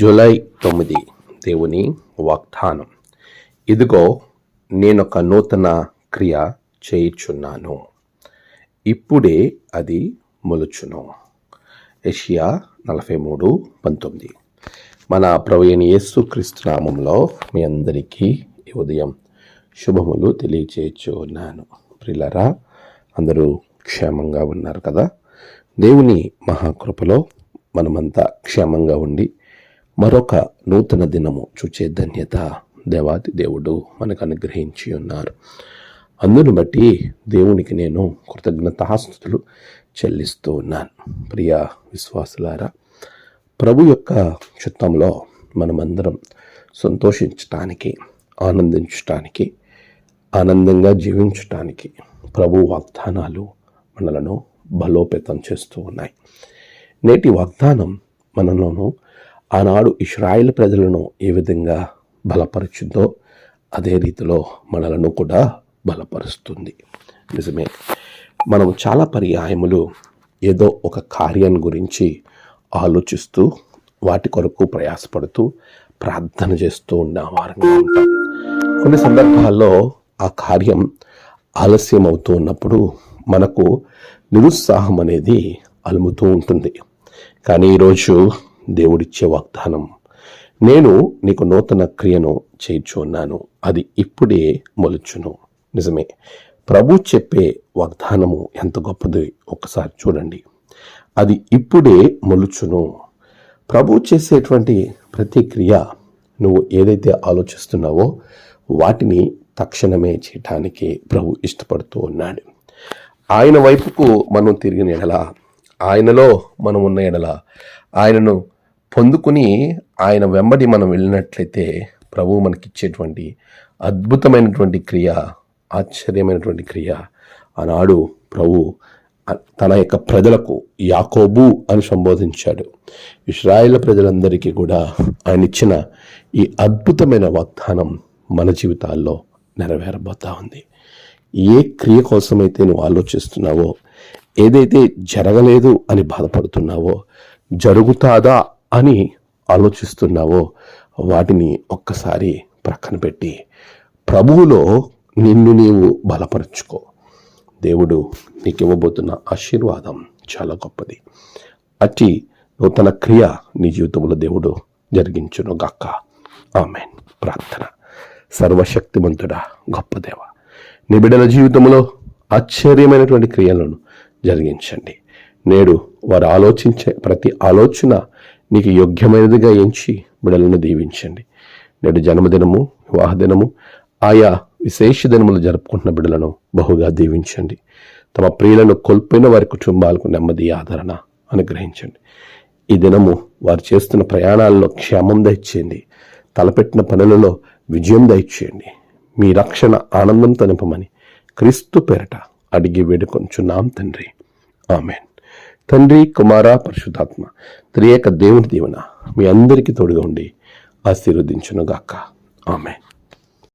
July 9 దేవుని వాగ్దానం. ఇదిగో నేనొక నూతన క్రియ చేయుచున్నాను, ఇప్పుడే అది మొలుచును. యెషయా 43:19. మన ప్రభువైన యేసుక్రీస్తు నామములో మీ అందరికీ ఈ ఉదయం శుభములు తెలియచేయచ్చు ఉన్నాను. ప్రియులారా, అందరూ క్షేమంగా ఉన్నారు కదా? దేవుని మహాకృపలో మనమంతా క్షేమంగా ఉండి మరొక నూతన దినము చూచే ధన్యత దేవాది దేవుడు మనకు అనుగ్రహించి ఉన్నారు. అందును బట్టి దేవునికి నేను కృతజ్ఞతాస్తుతులు చెల్లిస్తూ ఉన్నాను. ప్రియ విశ్వాసులారా, ప్రభు యొక్క చిత్తంలో మనమందరం సంతోషించటానికి, ఆనందించటానికి, ఆనందంగా జీవించటానికి ప్రభు వాగ్దానాలు మనలను బలోపేతం చేస్తూ ఉన్నాయి. నేటి వాగ్దానం మనలోను ఆనాడు ఇశ్రాయేలు ప్రజలను ఏ విధంగా బలపరుచుందో అదే రీతిలో మనలను కూడా బలపరుస్తుంది. నిజమే, మనం చాలా పర్యాయములు ఏదో ఒక కార్యం గురించి ఆలోచిస్తూ వాటి కొరకు ప్రయాసపడుతూ ప్రార్థన చేస్తూ ఉన్న వారంగా ఉంటాం. కొన్ని సందర్భాల్లో ఆ కార్యం ఆలస్యం అవుతూ ఉన్నప్పుడు మనకు నిరుత్సాహం అనేది అలుముతూ ఉంటుంది. కానీ ఈరోజు దేవుడిచ్చే వాగ్దానం, నేను నీకు నూతన క్రియను చేయుచున్నాను, అది ఇప్పుడే మొలుచును. నిజమే, ప్రభు చెప్పే వాగ్దానము ఎంత గొప్పది ఒకసారి చూడండి. అది ఇప్పుడే మొలుచును. ప్రభు చేసేటువంటి ప్రతి క్రియ నువ్వు ఏదైతే ఆలోచిస్తున్నావో వాటిని తక్షణమే చేయటానికి ప్రభు ఇష్టపడుతూ ఉన్నాడు. ఆయన వైపుకు మనం తిరిగిన ఎడల, ఆయనలో మనం ఉన్న ఎడల, ఆయనను పొందుకుని ఆయన వెంబడి మనం వెళ్ళినట్లయితే ప్రభు మనకిచ్చేటువంటి అద్భుతమైనటువంటి క్రియ, ఆశ్చర్యమైనటువంటి క్రియ. ఆనాడు ప్రభు తన యొక్క ప్రజలకు యాకోబు అని సంబోధించాడు. ఇశ్రాయేలు ప్రజలందరికీ కూడా ఆయన ఇచ్చిన ఈ అద్భుతమైన వాగ్దానం మన జీవితాల్లో నెరవేరబోతా ఉంది. ఏ క్రియ కోసమైతే నువ్వు ఆలోచిస్తున్నావో, ఏదైతే జరగలేదు అని బాధపడుతున్నావో, జరుగుతాదా అని ఆలోచిస్తున్నావో వాటిని ఒక్కసారి ప్రక్కన పెట్టి ప్రభువులో నిన్ను నీవు బలపరుచుకో. దేవుడు నీకు ఇవ్వబోతున్న ఆశీర్వాదం చాలా గొప్పది. అట్టి నూతన క్రియ నీ జీవితంలో దేవుడు జరిగించును గాక. ఆమేన్. ప్రార్థన. సర్వశక్తిమంతుడా, గొప్ప దేవ, నీ బిడ్డల జీవితంలో ఆశ్చర్యమైనటువంటి క్రియలను జరిగించండి. నేడు వారు ఆలోచించే ప్రతి ఆలోచన నీకు యోగ్యమైనదిగా ఎంచి బిడ్డలను దీవించండి. నేడు జన్మదినము, వివాహ దినము, ఆయా విశేష దినములు జరుపుకుంటున్న బిడ్డలను బహుగా దీవించండి. తమ ప్రియులను కోల్పోయిన వారి కుటుంబాలకు నెమ్మది, ఆదరణ అనుగ్రహించండి. ఈ దినము వారు చేస్తున్న ప్రయాణాల్లో క్షేమం దయచేయండి. తలపెట్టిన పనులలో విజయం దయచేయండి. మీ రక్షణ ఆనందంతో నింపమని క్రీస్తు పేరట అడిగి వేడుకొంచున్నాం తండ్రి. ఆమేన్. తండ్రి, కుమార, పరిశుద్ధాత్మ త్రియేక దేవుని దీవెన మీ అందరికీ తోడుగా ఉండి ఆశీర్వదించును గాక. ఆమేన్.